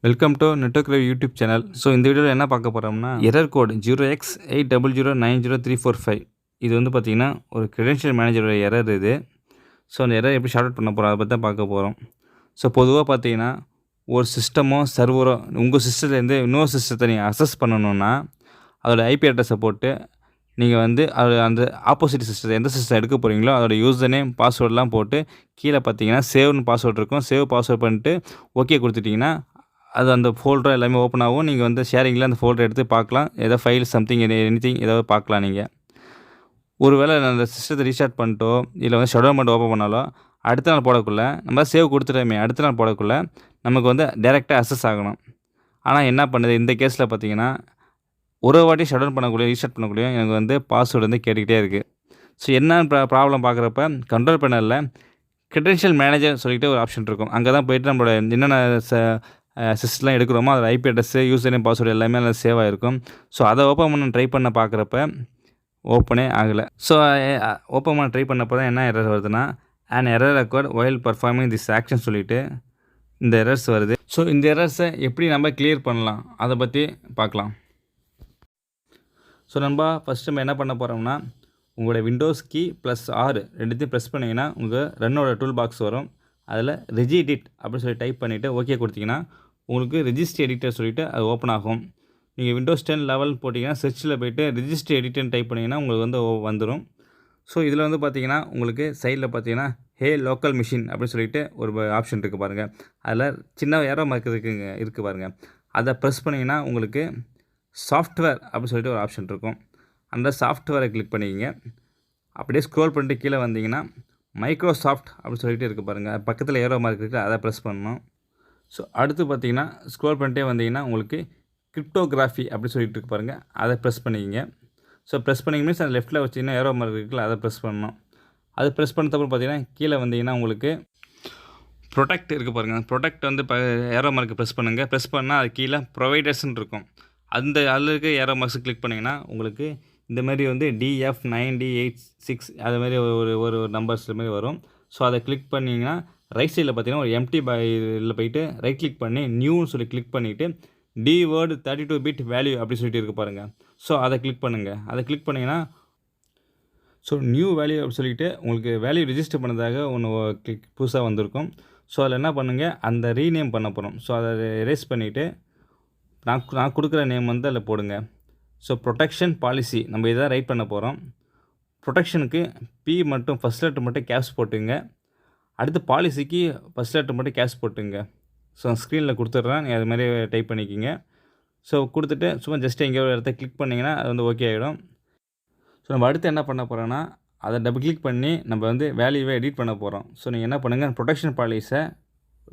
Welcome to நெட்டோகிரேவ் YouTube channel. So இந்த வீடியோவில் என்ன பார்க்க போகிறோம்னா, எரர் கோட் 0x80090345 இது வந்து பார்த்திங்கன்னா ஒரு கிரெடென்ஷியல் மேனேஜரோட எரர் இது. ஸோ அந்த எரர் எப்படி ஷார்ட் அவுட் பண்ண போகிறோம் அதை பற்றி தான் பார்க்க போகிறோம். ஸோ பொதுவாக பார்த்தீங்கன்னா ஒரு சிஸ்டமோ சர்வரோ உங்கள் சிஸ்டத்துலேருந்து இன்னொரு சிஸ்டத்தை நீங்கள் அக்சஸ் பண்ணணுன்னா அதோட ஐபி அட்ரஸை போட்டு நீங்கள் வந்து அது அந்த ஆப்போசிட் சிஸ்டத்தை எந்த சிஸ்டம் எடுக்க போகிறீங்களோ அதோட யூசர் நேம் பாஸ்வேர்டெலாம் போட்டு கீழே பார்த்தீங்கன்னா சேவ்னு பாஸ்வேர்டு இருக்கும். சேவ் பாஸ்வேர்ட் பண்ணிட்டு ஓகே கொடுத்துட்டிங்கன்னா அது அந்த ஃபோல்டர் எல்லாமே ஓப்பன் ஆகும். நீங்கள் வந்து ஷேரிங்கில் அந்த ஃபோல்டர் எடுத்து பார்க்கலாம். ஏதோ ஃபைல் சம்திங் எனிதிங் ஏதாவது பார்க்கலாம். நீங்கள் ஒரு வேளை அந்த சிஸ்டத்தை ரீஸ்டார்ட் பண்ணிட்டோ இல்லை வந்து ஷட் டவுன் பண்ணிட்டு ஓப்பன் பண்ணாலோ அடுத்த நாள் போடக்குள்ளே நம்ம சேவ் கொடுத்துட்டோமே அடுத்த நாள் போடக்குள்ளே நமக்கு வந்து டேரெக்டாக அக்சஸ் ஆகணும். ஆனால் என்ன பண்ணுது இந்த கேஸில் பார்த்தீங்கன்னா ஒரு வாட்டி ஷட் டவுன் பண்ணக்கூடிய ரீஸ்டார்ட் பண்ணக்கூடிய எனக்கு வந்து பாஸ்வேர்டு வந்து கேட்டுக்கிட்டே இருக்குது. ஸோ என்ன ப்ராப்ளம் பார்க்குறப்ப கண்ட்ரோல் பேனலில் கிரெடென்ஷியல் மேனேஜர் சொல்லிட்டு ஒரு ஆப்ஷன் இருக்கும். அங்கே தான் போய்ட்டு நம்மளோட என்னென்ன சிஸ்டம்லாம் எடுக்கிறோமோ அதில் IP address user name password எல்லாமே அதில் சேவ் ஆகிருக்கும். ஸோ அதை ஓப்பன் பண்ண ட்ரை பண்ண பார்க்குறப்ப ஓப்பனே ஆகலை. ஸோ ஓப்பன் பண்ண ட்ரை பண்ணப்போ தான் என்ன எரர் வருதுன்னா and error awkward while performing this action சொல்லிவிட்டு இந்த எரர்ஸ் வருது. ஸோ இந்த எரர்ஸை எப்படி நம்ம கிளியர் பண்ணலாம் அதை பற்றி பார்க்கலாம். ஸோ ஃபஸ்ட்டு நம்ம என்ன பண்ண போகிறோம்னா உங்களோட விண்டோஸ் கீ +R ரெண்டுத்தையும் ப்ரெஸ் பண்ணிங்கன்னா உங்கள் ரன்னோட டூல் பாக்ஸ் வரும். அதில் ரெஜிடிட் அப்படின்னு சொல்லி டைப் பண்ணிவிட்டு ஓகே கொடுத்தீங்கன்னா உங்களுக்கு ரெஜிஸ்டர் எடிட்டர் சொல்லிவிட்டு அது ஓப்பன் ஆகும். நீங்கள் விண்டோஸ் 10 லெவல் போட்டிங்கன்னா சர்ச்சில் போய்ட்டு ரெஜிஸ்டர் எடிட்டர்னு டைப் பண்ணிங்கன்னா உங்களுக்கு வந்து வந்துடும். ஸோ இதில் வந்து பார்த்தீங்கன்னா உங்களுக்கு சைடில் பார்த்தீங்கன்னா ஹே லோக்கல் மிஷின் அப்படின்னு சொல்லிட்டு ஒரு ஆப்ஷன் இருக்குது பாருங்கள். அதில் சின்ன ஏரோ மார்க் இருக்குது பாருங்கள். அதை ப்ரெஸ் பண்ணிங்கன்னா உங்களுக்கு சாஃப்ட்வேர் அப்படின்னு சொல்லிட்டு ஒரு ஆப்ஷன் இருக்கும். அந்த சாஃப்ட்வேரை கிளிக் பண்ணிக்கிங்க. அப்படியே ஸ்க்ரோல் பண்ணிட்டு கீழே வந்தீங்கன்னா மைக்ரோசாஃப்ட் அப்படின்னு சொல்லிட்டு இருக்குது பாருங்கள். பக்கத்தில் ஏரோ மார்க் இருக்குது அதை ப்ரெஸ் பண்ணணும். ஸோ அடுத்து பார்த்தீங்கன்னா ஸ்க்ரோல் பண்ணிட்டே வந்தீங்கன்னா உங்களுக்கு கிரிப்டோகிராஃபி அப்படி சொல்லிட்டு இருக்கு பாருங்கள். அதை ப்ரெஸ் பண்ணிக்கிங்க. ஸோ ப்ரெஸ் பண்ணிங்க மீன்ஸ் அந்த லெஃப்ட்டில் வச்சிங்கன்னா ஏரோ மார்க் இருக்குல்ல அதை ப்ரெஸ் பண்ணணும். அது ப்ரெஸ் பண்ணதுக்கப்புறம் பார்த்தீங்கன்னா கீழே வந்தீங்கன்னா உங்களுக்கு ப்ரொடெக்ட் இருக்குது பாருங்கள். ப்ரொடெக்ட் வந்து ஏரோ மார்க்கு ப்ரெஸ் பண்ணுங்கள். ப்ரெஸ் பண்ணால் அது கீழே ப்ரொவைடர்ஸ்ன்னு இருக்கும். அதில் இருக்க ஏரோ மார்க்ஸ் கிளிக் பண்ணிங்கன்னா உங்களுக்கு இந்த மாதிரி வந்து DF9D86 அது மாதிரி ஒரு நம்பர்ஸ் மாதிரி வரும். ஸோ அதை கிளிக் பண்ணிங்கன்னா ரைட் சைடில் பார்த்தீங்கன்னா ஒரு எம்டி இதில் போய்ட்டு ரைட் கிளிக் பண்ணி நியூன்னு சொல்லி கிளிக் பண்ணிவிட்டு DWORD 32 பிட் வேல்யூ அப்படி சொல்லிட்டு இருக்குது பாருங்கள். ஸோ அதை கிளிக் பண்ணுங்கள். அதை கிளிக் பண்ணிங்கன்னா ஸோ நியூ வேல்யூ அப்படி சொல்லிவிட்டு உங்களுக்கு வேல்யூ ரிஜிஸ்டர் பண்ணதாக ஒன்று புதுசாக வந்திருக்கும். ஸோ அதில் என்ன பண்ணுங்கள் அந்த ரீநேம் பண்ண போகிறோம். ஸோ அதை எரேஸ் பண்ணிவிட்டு நான் கொடுக்குற நேம் வந்து அதில் போடுங்க. ஸோ ப்ரொடெக்ஷன் பாலிசி நம்ம இதை ரைட் பண்ண போகிறோம். ப்ரொடெக்ஷனுக்கு P மட்டும் ஃபஸ்ட் லெட்டர் மட்டும் கேப்ஸ் போட்டுங்க. அடுத்து பாலிசிக்கு ஃபஸ்ட் லெட்டர் மட்டும் கேப்ஸ் போட்டுங்க. ஸோ ஸ்க்ரீனில் கொடுத்துட்றேன். அது மாதிரி டைப் பண்ணிக்கிங்க. ஸோ கொடுத்துட்டு சும்மா ஜஸ்ட் எங்கேயோ ஒரு இடத்த கிளிக் பண்ணிங்கன்னா அது வந்து ஓகே ஆகிடும். ஸோ நம்ம அடுத்து என்ன பண்ண போகிறோன்னா அதை டபுள் கிளிக் பண்ணி நம்ம வந்து வேல்யூவை எடிட் பண்ண போகிறோம். ஸோ நீங்கள் என்ன பண்ணுங்கள் ப்ரொடெக்ஷன் பாலிஸை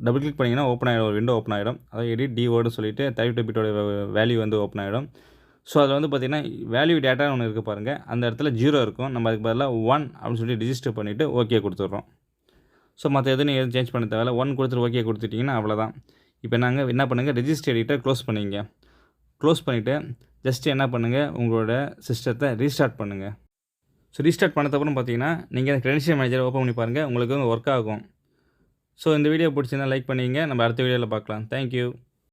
டபுள் கிளிக் பண்ணிங்கன்னா ஓப்பன் ஆகிடும். ஒரு விண்டோ ஓப்பன் ஆகிடும். அதாவது எடிட் DWORD சொல்லிவிட்டு 32 பிட்டோட வேல்யூ வந்து ஓப்பன் ஆகிடும். ஸோ அதில் வந்து பார்த்திங்கன்னா வேல்யூ டேட்டான்னு ஒன்று இருக்குது பாருங்கள். அந்த இடத்துல 0 இருக்கும். நம்ம அதுக்கு பதிலாக 1 அப்படின்னு சொல்லி ரிஜிஸ்டர் பண்ணிவிட்டு ஓகே கொடுத்துட்றோம். ஸோ மற்ற எதுவும் நீங்கள் எதுவும் சேஞ்ச் பண்ண தேவையில்ல. 1 கொடுத்துட்டு ஓகே கொடுத்துட்டிங்கன்னா அவ்வளோதான். இப்போ நாங்கள் என்ன பண்ணுங்கள் ரெஜிஸ்டர் எடிட்டர் க்ளோஸ் பண்ணிங்க. க்ளோஸ் பண்ணிவிட்டு ஜஸ்ட்டு என்ன பண்ணுங்கள் உங்களோட சிஸ்டத்தை ரீஸ்டார்ட் பண்ணுங்கள். ஸோ ரீஸ்டார்ட் பண்ணதுக்கப்புறம் பார்த்தீங்கன்னா நீங்கள் அந்த கிரெடென்ஷியல் மேனேஜர் ஓப்பன் பண்ணி பாருங்கள். உங்களுக்கு வந்து ஒர்க் ஆகும். ஸோ இந்த வீடியோ பிடிச்சிருந்தா லைக் பண்ணிங்க. நம்ம அடுத்த வீடியோவில் பார்க்கலாம். தேங்க்யூ.